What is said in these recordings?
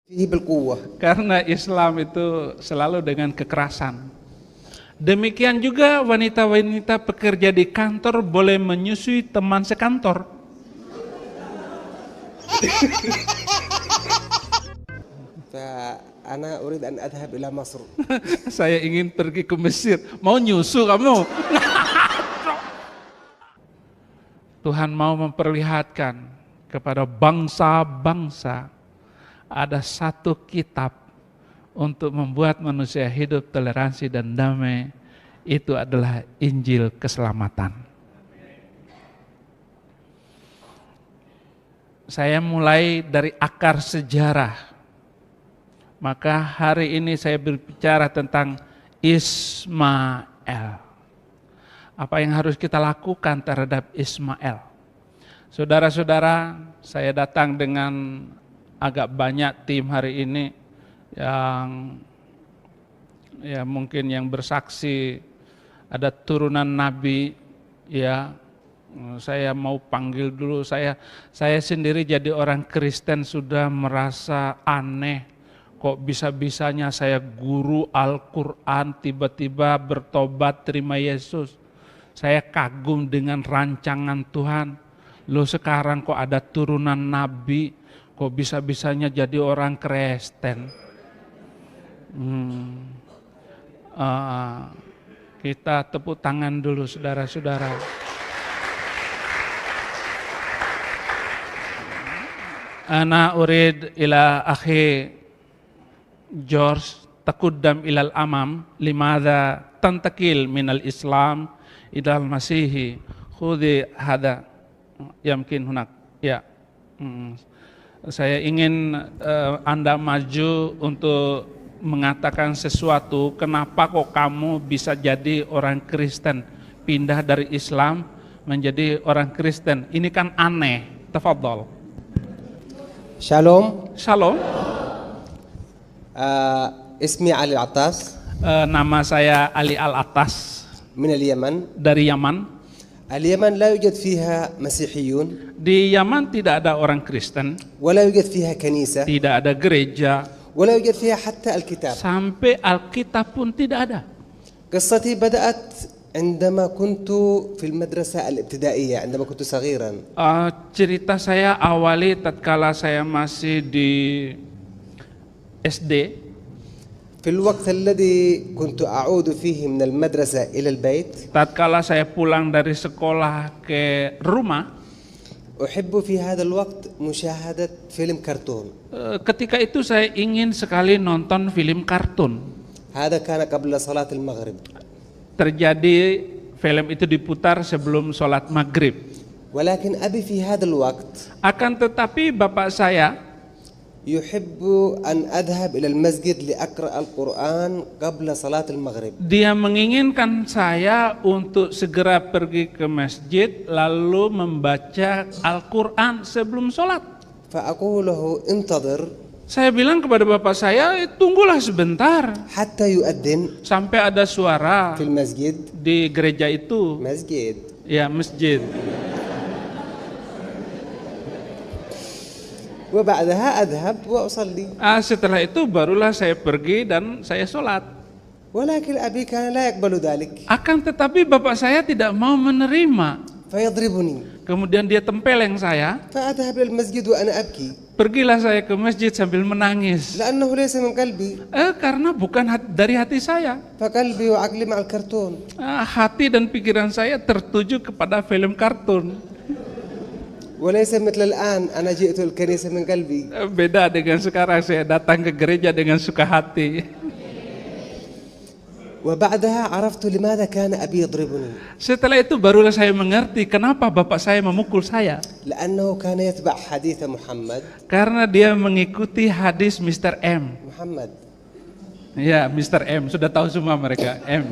فيه بالقوة. Karena Islam itu selalu dengan kekerasan. Demikian juga wanita-wanita pekerja di kantor boleh menyusui teman sekantor. فأنا أريد أن أذهب إلى مصر. Saya ingin pergi ke Mesir. Mau nyusu kamu? Tuhan mau memperlihatkan kepada bangsa-bangsa ada satu kitab untuk membuat manusia hidup toleransi dan damai. Itu adalah Injil keselamatan. Saya mulai dari akar sejarah. Maka hari ini saya berbicara tentang Ismail. Apa yang harus kita lakukan terhadap Ismail? Saudara-saudara, saya datang dengan agak banyak tim hari ini yang ya mungkin yang bersaksi ada turunan nabi ya. Saya mau panggil dulu, saya sendiri jadi orang Kristen sudah merasa aneh. Kok bisa-bisanya saya guru Al-Quran tiba-tiba bertobat terima Yesus. Saya kagum dengan rancangan Tuhan. Loh sekarang kok ada turunan nabi, kok bisa-bisanya jadi orang Kristen. Kita tepuk tangan dulu saudara-saudara. Ana urid ila akhi George takuddam ilal amam limadha tantakil minal Islam ilal masihi khudi hada yamkin hunak ya. Saya ingin Anda maju untuk mengatakan sesuatu. Kenapa kok kamu bisa jadi orang Kristen, pindah dari Islam menjadi orang Kristen? Ini kan aneh. Tafadhol. Shalom. Shalom. اسمي علي العطاس. Nama saya Ali Al-Attas. من اليمن. Dari Yaman. اليمن لا يوجد فيها مسيحيون. Di Yaman tidak ada orang Kristen. ولا يوجد فيها كنيسة. Tidak ada gereja. ولا يوجد فيها حتى الكتاب. Sampai Alkitab pun tidak ada. قصتي بدأت عندما كنت في المدرسة الابتدائية عندما كنت صغيرا. Cerita saya awali tatkala saya masih di SD. في الوقت الذي كنت أعود فيه من المدرسة إلى البيت. Tatkala saya pulang dari sekolah ke rumah. أحب في هذا الوقت مشاهدة فيلم كرتون. Ketika itu saya ingin sekali nonton film kartun. هذا كان قبل صلاة المغرب. Terjadi film itu diputar sebelum sholat maghrib. ولكن أبي في هذا الوقت. Akan tetapi bapak saya يحب أن أذهب إلى المسجد لأقرأ القرآن قبل صلاة المغرب. Dia menginginkan saya untuk segera pergi ke masjid lalu membaca Al-Quran sebelum sholat. فأقول له انتظر. Saya bilang kepada bapak saya, tunggulah sebentar. حتى يؤذن. Sampai ada suara في المسجد. di gereja itu. مسجد. Ya, masjid. وبعدها أذهب وأصلي. Setelah itu barulah saya pergi dan saya sholat. ولكن أبي كان لا يقبل ذلك. Akan tetapi bapak saya tidak mau menerima. فيضربني. Kemudian dia tempeleng saya. فأذهب إلى المسجد وأنا أبكي. Pergilah saya ke masjid sambil menangis. لأنه ليس من قلبي. Karena bukan dari hati saya. فقلبي وعقلي مع الكرتون. Hati dan pikiran saya tertuju kepada film kartun. وليس مثل الآن أنا جئت الكنيسة من قلبي. Beda dengan sekarang saya datang ke gereja dengan suka hati. وبعدها عرفت لماذا كان أبي يضربني. Setelah itu barulah saya mengerti kenapa bapak saya memukul saya. لأنه كان يتبع حديث محمد. Karena dia mengikuti hadis Mr. M. محمد. Ya, Mr. M, sudah tahu semua mereka. M.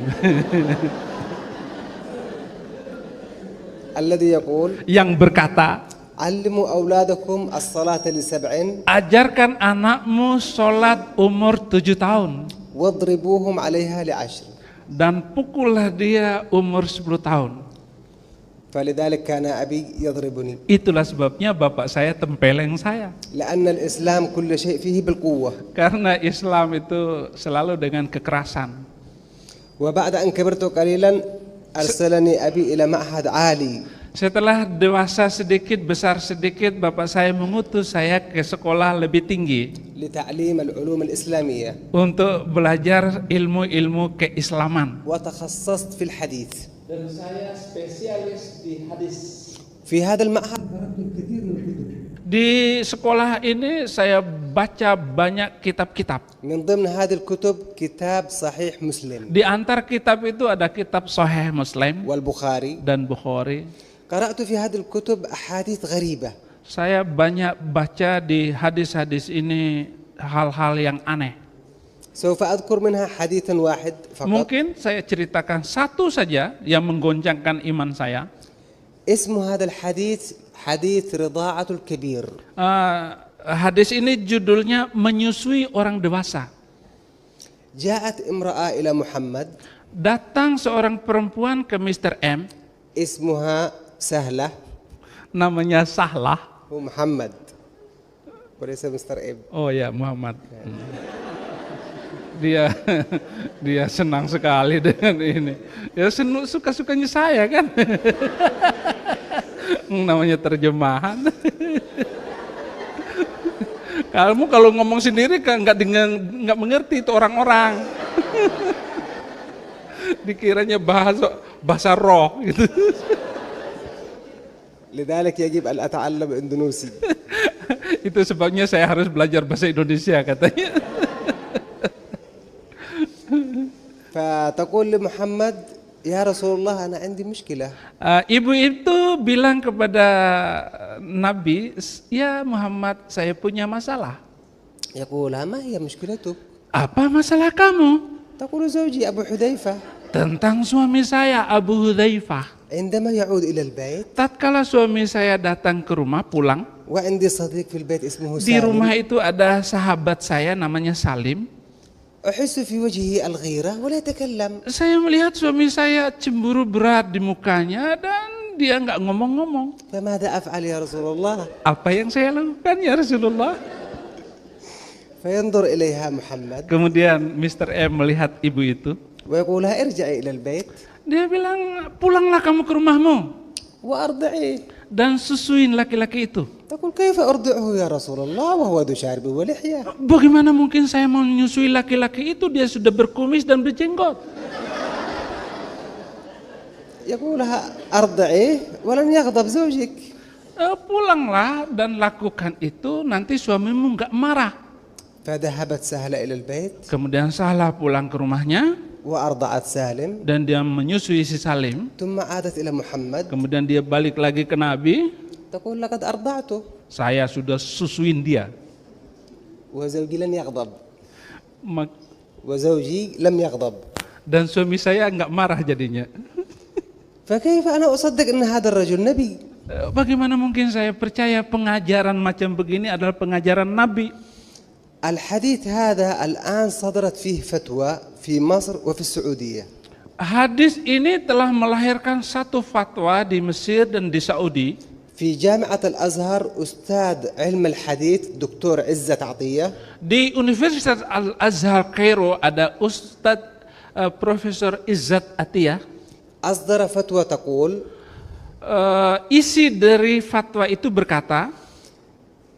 الذي يقول. Yang berkata, علموا أولادكم الصلاة ل7. ajarkan anakmu sholat umur 7 tahun. واضربوهم عليها ل10. Dan pukullah dia umur 10 tahun. فلذلك كان أبي يضربني Itulah sebabnya bapak saya tempeleng saya. لأن الإسلام كل شيء فيه بالقوة. Karena Islam itu selalu dengan kekerasan. وبعد أن كبرت قليلا أرسلني أبي إلى معهد عالي. Setelah dewasa sedikit, besar sedikit, bapak saya mengutus saya ke sekolah lebih tinggi لتعليم العلوم الإسلامية untuk belajar ilmu-ilmu keislaman. وتخصصت في الحديث. Dan saya spesialis di hadis. في هذا المعهد Di sekolah ini saya baca banyak kitab-kitab. من ضمن هذه الكتب كتاب صحيح مسلم Di antar kitab itu ada kitab Sahih Muslim والبخاري. dan Bukhari. قرأت في هذه الكتب أحاديث غريبة. Saya banyak baca di hadis-hadis ini hal-hal yang aneh. سوف أذكر منها حديثا واحد فقط. Mungkin saya ceritakan satu saja yang menggoncangkan iman saya. اسم هذا الحديث حديث رضاعة الكبير. Hadis ini judulnya menyusui orang dewasa. جاءت امرأة إلى محمد Datang seorang perempuan ke Mr. M, اسمها سهلة namanya Sahlah. ومحمد وليس مستر إب. Oh ya, Muhammad. Dia senang sekali dengan ini. Ya suka-sukanya saya kan. Namanya terjemahan. Kamu kalau ngomong sendiri kan nggak mengerti itu orang-orang. Dikiranya bahasa roh gitu. لذلك يجب أن أتعلم إندونيسي. Itu sebabnya saya harus belajar bahasa Indonesia katanya. فتقول لمحمد يا رسول الله أنا عندي مشكلة. Ibu itu bilang kepada Nabi, ya Muhammad, saya punya masalah. يقول ما هي مشكلتك؟ Apa masalah kamu? تقول زوجي أبو حذيفة Tentang suami saya Abu Hudzaifah. عندما يعود إلى البيت Tatkala suami saya datang ke rumah pulang, وعندي صديق في البيت اسمه di rumah سالم itu ada sahabat saya namanya Salim. أحس في وجهه الغيرة ولا يتكلم. Saya melihat suami saya cemburu berat di mukanya dan dia nggak ngomong-ngomong. فماذا أفعل يا رسول الله؟ Apa yang saya lakukan ya Rasulullah? فينظر إليها محمد Kemudian Mr. M melihat ibu itu. ويقول لها ارجعي إلى البيت Dia bilang, pulanglah kamu ke rumahmu وأرضعيه. dan susuin laki-laki itu. تقول كيف أرضعه يا رسول الله وهو ذو شارب ولحية؟ Bagaimana mungkin saya mau menyusui laki-laki itu, dia sudah berkumis dan berjenggot. يقول لها أرضعيه ولن يغضب زوجك. Pulanglah dan lakukan itu, nanti suamimu nggak marah. فذهبت سهلة إلى البيت Kemudian Sahlah pulang ke rumahnya وأرضعت سالم dan dia menyusui si Salim. ثم عادت إلى محمد Kemudian dia balik lagi ke Nabi, تقول لقد أرضعته saya sudah susuin dia. وزوجي لن يغضب Mak- وزوجي لم يغضب. Dan suami saya nggak marah jadinya. فكيف أنا أصدق أن هذا الرجل نبي؟ Bagaimana mungkin saya percaya pengajaran macam begini adalah pengajaran Nabi? الحديث هذا الآن صدرت فيه فتوى في مصر وفي السعودية. Hadis ini telah melahirkan satu fatwa di Mesir dan di Saudi. في جامعة الأزهر أستاذ علم الحديث دكتور عزت عطية Di Universitas Al-Azhar Kairo ada Ustadz Profesor Izzat Atiyah. أصدر فتوى تقول Isi dari fatwa itu berkata,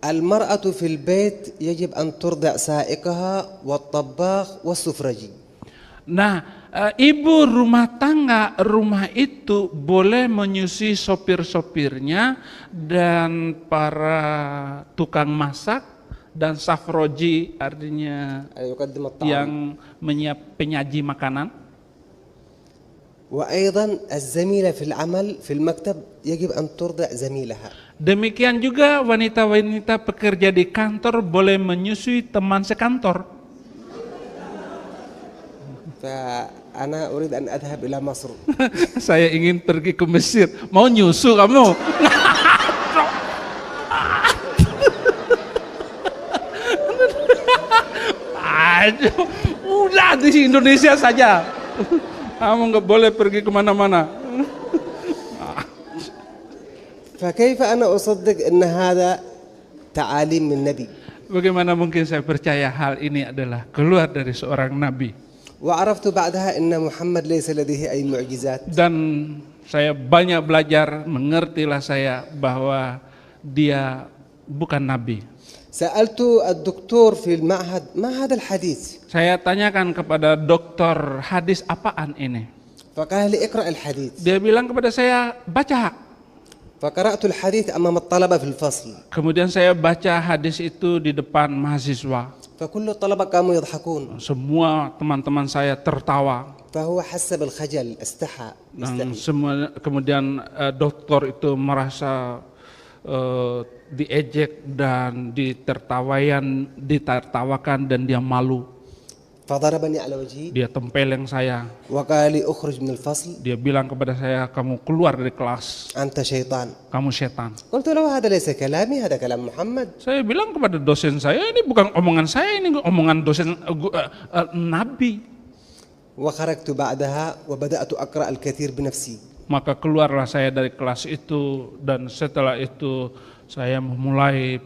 المرأة في البيت يجب أن ترضع سائقها والطباخ والسفرجي. nah ibu rumah tangga rumah itu boleh menyusui sopir-sopirnya dan para tukang masak dan safroji, artinya يقدم الطعام. yang penyaji makanan. وأيضا الزميلة في العمل في المكتب يجب أن ترضع زميلها. Demikian juga wanita-wanita pekerja di kantor boleh menyusui teman sekantor. فأنا أريد أن أذهب إلى مصر. Saya ingin pergi ke Mesir. Mau nyusu kamu? Aduh, udah di Indonesia saja. Kamu nggak boleh pergi kemana-mana. فكيف أنا أصدق أن هذا تعاليم من النبي؟ Bagaimana mungkin saya percaya hal ini adalah keluar dari seorang nabi? وعرفت بعدها أن محمد ليس لديه أي معجزات. Dan saya banyak belajar, mengertilah saya bahwa dia bukan nabi. سألت الدكتور في المعهد ما هذا الحديث؟ Saya tanyakan kepada dokter hadis apaan ini. فقال لي اقرأ الحديث. Dia bilang kepada saya, baca. فقرأت الحديث أمام الطلبة في الفصل. Kemudian saya baca hadis itu di depan mahasiswa. فكل الطلبة قاموا يضحكون. Semua teman-teman saya tertawa. فهو حس بالخجل استحى. Dan semua, kemudian dokter itu merasa diejek dan ditertawakan dan dia malu. فضربني على وجهي. Dia tempeleng saya. وقال لي اخرج من الفصل. Dia bilang kepada saya, kamu keluar dari kelas. أنت شيطان. Kamu setan. قلت له هذا ليس كلامي هذا كلام محمد. Saya bilang kepada dosen saya, ini bukan omongan saya, ini omongan dosen Nabi. وخرجت بعدها وبدأت أقرأ الكثير بنفسي. Maka keluarlah saya dari kelas itu dan setelah itu saya memulai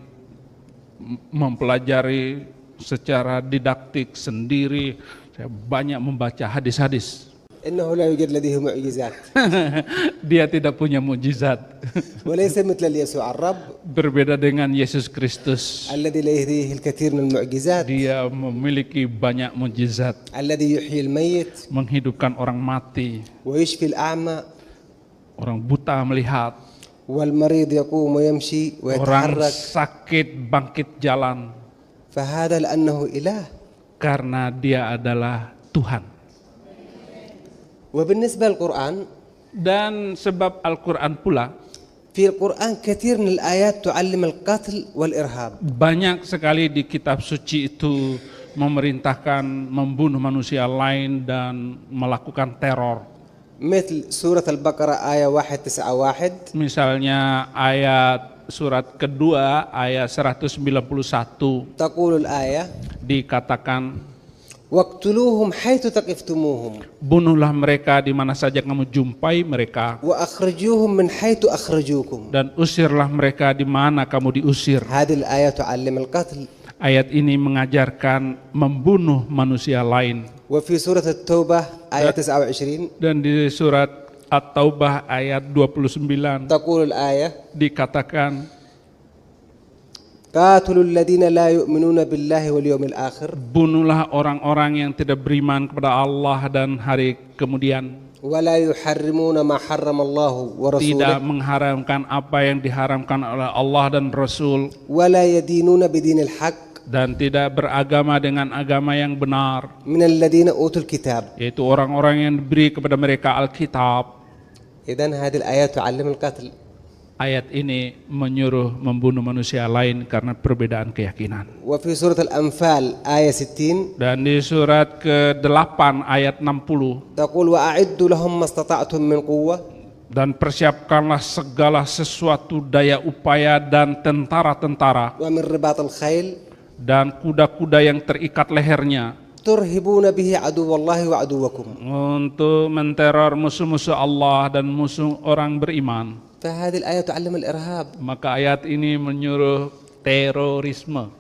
mempelajari secara didaktik sendiri. Saya banyak membaca hadis-hadis. إنه لا يوجد لديه معجزات. Dia tidak punya mukjizat. وليس مثل يسوع الرب. Berbeda dengan Yesus Kristus. الذي لديه الكثير من المعجزات. Dia memiliki banyak mukjizat. الذي يحيي الميت. Menghidupkan orang mati. ويشفي الأعمى. Orang buta melihat. والمريض يقوم ويمشي Orang ويتحرك. sakit bangkit jalan. فهذا لأنه إله. Karena dia adalah Tuhan. وبالنسبة للقرآن. Dan sebab Al-Quran pula. في القرآن كثير من الآيات تعلم القتل والإرهاب. Banyak sekali di kitab suci itu memerintahkan membunuh manusia lain dan melakukan teror. مثل سورة البقرة آية 191. Misalnya ayat surat kedua ayat 191 تقول الآية dikatakan, واقتلوهم حيث ثقفتموهم bunuhlah mereka di mana saja kamu jumpai mereka وأخرجوهم من حيث أخرجوكم. dan usirlah mereka di mana kamu diusir. هذه الآية تعلم القتل. Ayat ini mengajarkan membunuh manusia lain. وفي سورة التوبة آية 29 Dan di surat At-Taubah ayat 29 تقول الآية dikatakan, قاتلوا الذين لا يؤمنون بالله واليوم الآخر bunuhlah orang-orang yang tidak beriman kepada Allah dan hari kemudian, ولا يحرمون ما حرم الله tidak ورسوله mengharamkan apa yang diharamkan oleh Allah dan Rasul, ولا يدينون بدين الحق dan tidak beragama dengan agama yang benar, من الذين أوتوا الكتاب. yaitu orang-orang yang diberi kepada mereka Alkitab. إذن هذه الآية تعلم القتل. Ayat ini menyuruh membunuh manusia lain karena perbedaan keyakinan. وفي سورة الأنفال آية 60 Dan di surat ke-8 ayat 60, تقول وأعدوا لهم ما استطعتم من قوة dan persiapkanlah segala sesuatu daya upaya dan tentara-tentara ومن رباط الخيل dan kuda-kuda yang terikat lehernya ترهبون به عدو الله وعدوكم. untuk menteror musuh-musuh Allah dan musuh orang beriman. فهذه الآية تعلم الإرهاب. Maka ayat ini menyuruh terorisme.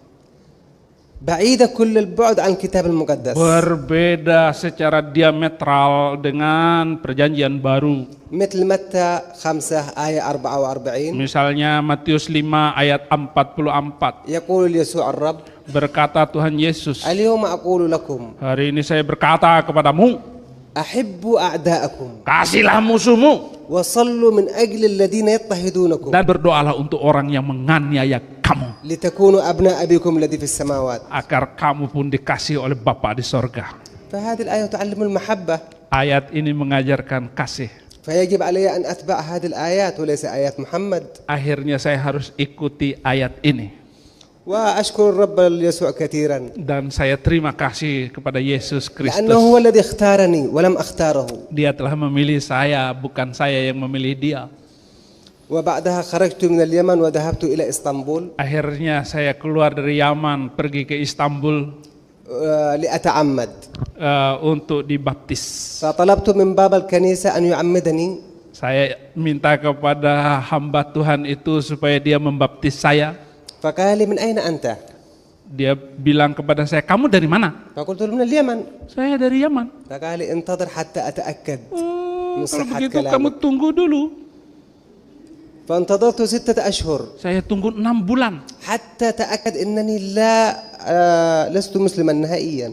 بعيدة كل البعد عن الكتاب المقدس. Berbeda secara diametral dengan perjanjian baru. مثل متى 5 آية 44 Misalnya Matius 5 ayat 44. يقول يسوع الرب Berkata Tuhan Yesus, اليوم أقول لكم hari ini saya berkata kepadamu, أحبوا أعداءكم kasihlah musuhmu وصلوا من أجل الذين يضطهدونكم dan berdoalah untuk orang yang menganiaya kamu, لتكونوا أبناء أبيكم الذي في السماوات. agar kamu pun dikasih oleh Bapa di sorga. فهذه الآية تعلم المحبة. Ayat ini mengajarkan kasih. فيجب علي أن أتبع هذه الآيات وليس آيات محمد. Akhirnya saya harus ikuti ayat ini. وأشكر الرب يسوع كثيرا Dan saya terima kasih kepada Yesus لأنه هو Kristus. الذي اختارني ولم أختاره. Dia telah memilih saya, bukan saya yang memilih dia. وبعدها خرجت من اليمن وذهبت إلى إسطنبول Akhirnya saya keluar dari Yaman, pergi ke Istanbul لأتعمد. untuk dibaptis. فطلبت من باب الكنيسة أن يعمدني. Saya minta kepada hamba Tuhan itu supaya dia membaptis saya. فقال لي من أين أنت؟ Dia bilang kepada saya, kamu dari mana? فقلت له من اليمن. Saya dari Yaman. فقال لي انتظر حتى أتأكد من Oh, kalau صحة begitu kamu كلامك. tunggu dulu. فانتظرت 6 أشهر Saya tunggu 6 bulan. حتى تأكد أنني لست مسلما نهائيا.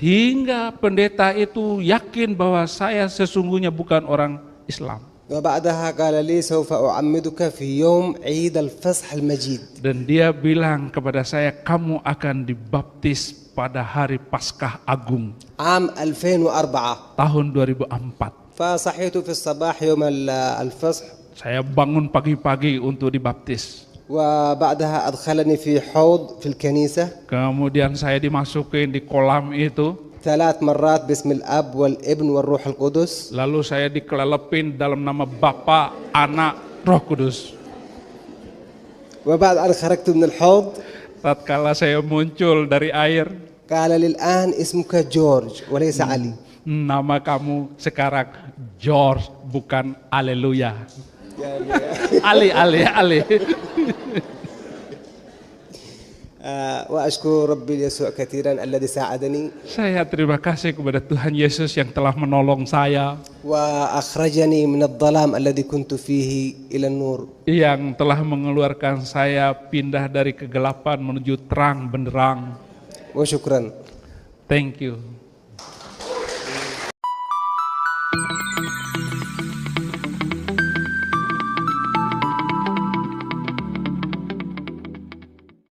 Hingga pendeta itu yakin bahwa saya sesungguhnya bukan orang Islam. وبعدها قال لي سوف أعمدك في يوم عيد الفصح المجيد. Dan dia bilang kepada saya, kamu akan dibaptis pada hari Paskah Agung عام 2004. tahun 2004. فصحيت في الصباح يوم الفصح. Saya bangun pagi-pagi untuk dibaptis. وبعدها أدخلني في حوض في الكنيسة. Kemudian saya dimasukin di kolam itu. 3 مرات باسم الأب والابن والروح القدس. Lalu saya dikelepin dalam nama Bapa, Anak, Roh Kudus. وبعد أن خرجت من الحوض Tatkala saya muncul dari air, قال لي الآن اسمك جورج وليس علي. nama kamu sekarang George, bukan Haleluya. Ali. وأشكر ربي يسوع كثيرا الذي ساعدني Saya terima kasih kepada Tuhan Yesus yang telah menolong saya, وأخرجني من الظلام الذي كنت فيه إلى النور. yang telah mengeluarkan saya pindah dari kegelapan menuju terang benderang. وشكرا. Thank you.